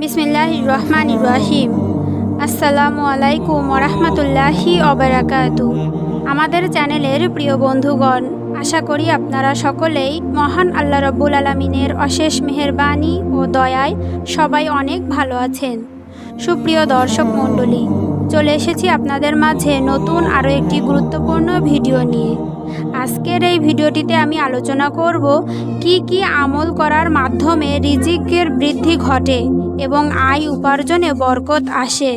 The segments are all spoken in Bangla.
বিসমিল্লাহির রহমানির রহিম। আসসালামু আলাইকুম ওরহমতুল্লাহি ওবারাকাতু। আমাদের চ্যানেলের প্রিয় বন্ধুগণ, আশা করি আপনারা সকলেই মহান আল্লাহ রব্বুল আলামিনের অশেষ মেহেরবানি ও দয়ায় সবাই অনেক ভালো আছেন। সুপ্রিয় দর্শক মণ্ডলী, চলে এসেছি আপনাদের মাঝে নতুন আরও একটি গুরুত্বপূর্ণ ভিডিও নিয়ে। আজকের এই ভিডিওটিতে আমি আলোচনা করব কি আমল করার মাধ্যমে রিজিকের বৃদ্ধি ঘটে এবং আয় উপার্জনে বরকত আসে।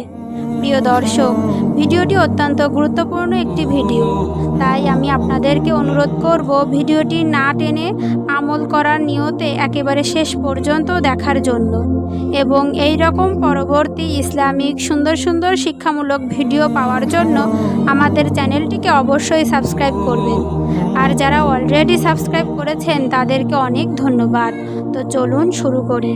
প্রিয় দর্শক, ভিডিওটি অত্যন্ত গুরুত্বপূর্ণ একটি ভিডিও, তাই আমি আপনাদেরকে অনুরোধ করব ভিডিওটি না টেনে আমল করার নিয়তে একেবারে শেষ পর্যন্ত দেখার জন্য এবং এই রকম পরবর্তী ইসলামিক সুন্দর সুন্দর শিক্ষামূলক ভিডিও পাওয়ার জন্য আমাদের চ্যানেলটিকে অবশ্যই সাবস্ক্রাইব করবেন। আর যারা অলরেডি সাবস্ক্রাইব করেছেন তাদেরকে অনেক ধন্যবাদ। তো চলুন শুরু করি।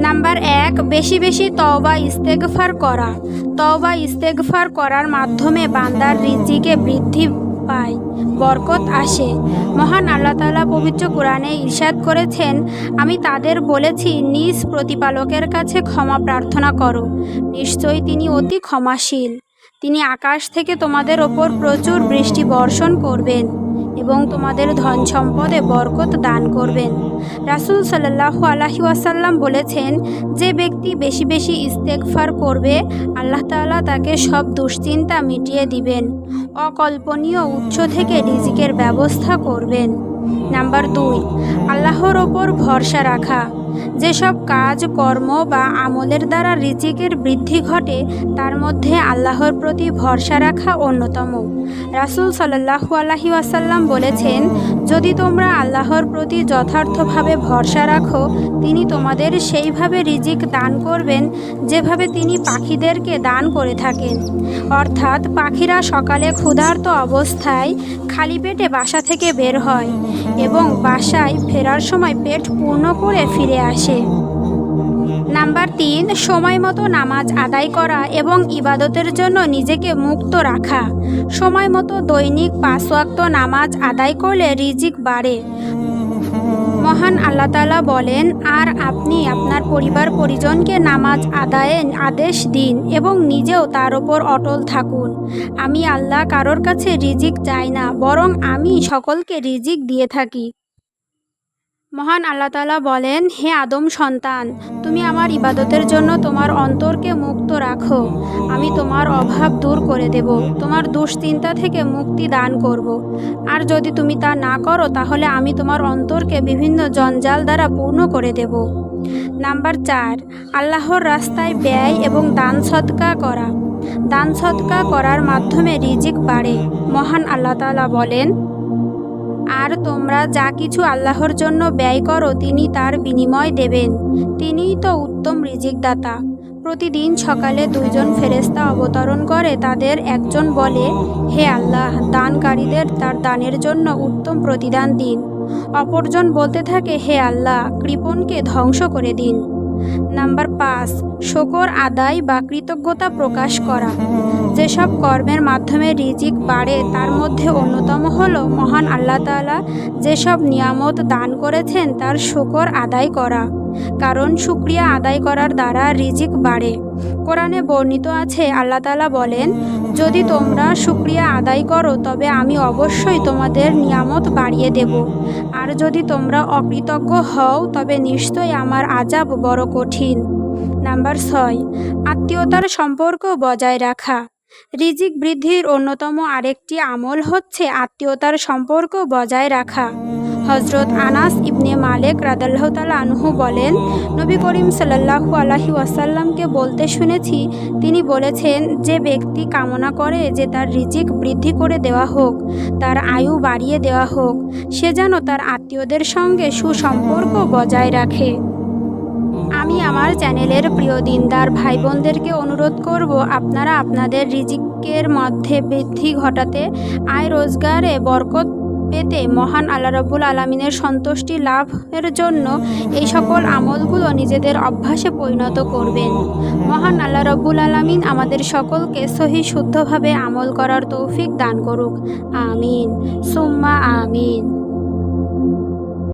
নাম্বার 1, বেশি বেশি তওবা ইস্তেগফার করা। তওবা ইস্তেগফার করার মাধ্যমে বান্দার রিজিকে বৃদ্ধি পায়, বরকত আসে। মহান আল্লাহ তাআলা পবিত্র কোরআনে ইরশাদ করেছেন, আমি তাদের বলেছি নিজ প্রতিপালকের কাছে ক্ষমা প্রার্থনা করো, নিশ্চয়ই তিনি অতি ক্ষমাশীল। তিনি আকাশ থেকে তোমাদের ওপর প্রচুর বৃষ্টি বর্ষণ করবেন এবং তোমাদের ধন সম্পদে বরকত দান করবেন। রাসূল সাল্লাল্লাহু আলাইহি ওয়াসাল্লাম বলেছেন, যে ব্যক্তি বেশি বেশি ইস্তেগফার করবে আল্লাহ তাআলা তাকে সব দুশ্চিন্তা মিটিয়ে দিবেন, অকল্পনীয় উৎস থেকে রিজিকের ব্যবস্থা করবেন। নাম্বার 2, আল্লাহর ওপর ভরসা রাখা। যেসব কাজ কর্ম বা আমলের দ্বারা রিজিকের বৃদ্ধি ঘটে তার মধ্যে আল্লাহর প্রতি ভরসা রাখা অন্যতম। রাসূল সাল্লাল্লাহু আলাইহি ওয়াসাল্লাম বলেছেন, যদি তোমরা আল্লাহর প্রতি যথার্থভাবে ভরসা রাখো তিনি তোমাদের সেইভাবে রিজিক দান করবেন যেভাবে তিনি পাখিদেরকে দান করে থাকেন। অর্থাৎ পাখিরা সকালে ক্ষুধার্ত অবস্থায় খালি পেটে বাসা থেকে বের হয় এবং বাসায় ফেরার সময় পেট পূর্ণ করে ফিরে আসে। নাম্বার 3, সময় মতো নামাজ আদায় করা এবং ইবাদতের জন্য নিজেকে মুক্ত রাখা। সময় মতো দৈনিক 5 ওয়াক্ত নামাজ আদায় করলে রিজিক বাড়ে। মহান আল্লাহ তাআলা বলেন, আর আপনি আপনার পরিবার পরিজনকে নামাজ আদায়ের আদেশ দিন এবং নিজেও তার ওপর অটল থাকুন। আমি আল্লাহ কারোর কাছে রিজিক চাই না, বরং আমি সকলকে রিজিক দিয়ে থাকি। মহান আল্লাহ তাআলা বলেন, হে আদম সন্তান, তুমি আমার ইবাদতের জন্য তোমার অন্তরকে মুক্ত রাখো, আমি তোমার অভাব দূর করে দেব, তোমার দুশ্চিন্তা থেকে মুক্তি দান করব। আর যদি তুমি তা না করো তাহলে আমি তোমার অন্তরকে বিভিন্ন জঞ্জাল দ্বারা পূর্ণ করে দেব। নাম্বার 4, আল্লাহর রাস্তায় ব্যয় এবং দান সদকা করা। দান সদকা করার মাধ্যমে রিজিক বাড়ে। মহান আল্লাহ তাআলা বলেন, আর তোমরা যা কিছু আল্লাহর জন্য ব্যয় করো তিনি তার বিনিময় দেবেন, তিনিই তো উত্তম রিজিকদাতা। প্রতিদিন সকালে 2 জন ফেরেশতা অবতরণ করে, তাদের একজন বলে, হে আল্লাহ, দানকারীদের তার দানের জন্য উত্তম প্রতিদান দিন। অপরজন বলতে থাকে, হে আল্লাহ, কৃপণকে ধ্বংস করে দিন। নাম্বার 5, শুকর আদায় বা কৃতজ্ঞতা প্রকাশ করা। যেসব কর্মের মাধ্যমে রিজিক বাড়ে তার মধ্যে অন্যতম হলো মহান আল্লাহ তাআলা যেসব নিয়ামত দান করেছেন তার শুকর আদায় করা, কারণ শুকরিয়া আদায় করার দ্বারা রিজিক বাড়ে। কোরআনে বর্ণিত আছে, আল্লাহ তাআলা বলেন, যদি তোমরা শুকরিয়া আদায় করো তবে আমি অবশ্যই তোমাদের নিয়ামত বাড়িয়ে দেব, আর যদি তোমরা অকৃতজ্ঞ হও তবে নিশ্চয়ই আমার আযাব বড় কঠিন। নাম্বার 6, আত্মীয়তার সম্পর্ক বজায় রাখা। রিজিক বৃদ্ধির অন্যতম আরেকটি আমল হচ্ছে আত্মীয়তার সম্পর্ক বজায় রাখা। হযরত আনাস ইবনে মালিক রাদিয়াল্লাহু তাআলা আনহু বলেন, নবী করিম সাল্লাল্লাহু আলাইহি ওয়াসাল্লামকে বলতে শুনেছি, তিনি বলেছেন, যে ব্যক্তি কামনা করে যে তার রিজিক বৃদ্ধি করে দেওয়া হোক, তার আয়ু বাড়িয়ে দেওয়া হোক, সে যেন তার আত্মীয়দের সঙ্গে সুসম্পর্ক বজায় রাখে। আমি আমার চ্যানেলের প্রিয় দিনদার ভাই বোনদেরকে অনুরোধ করব, আপনারা আপনাদের রিজিকের মধ্যে বৃদ্ধি ঘটাতে, আয় রোজগারে বরকত পেতে, মহান আল্লাহ রব্বুল আলামিনের সন্তুষ্টি লাভের জন্য এই সকল আমলগুলো নিজেদের অভ্যাসে পরিণত করবেন। মহান আল্লাহ রব্বুল আলামিন আমাদের সকলকে সহি শুদ্ধভাবে আমল করার তৌফিক দান করুক। আমিন সুম্মা আমিন।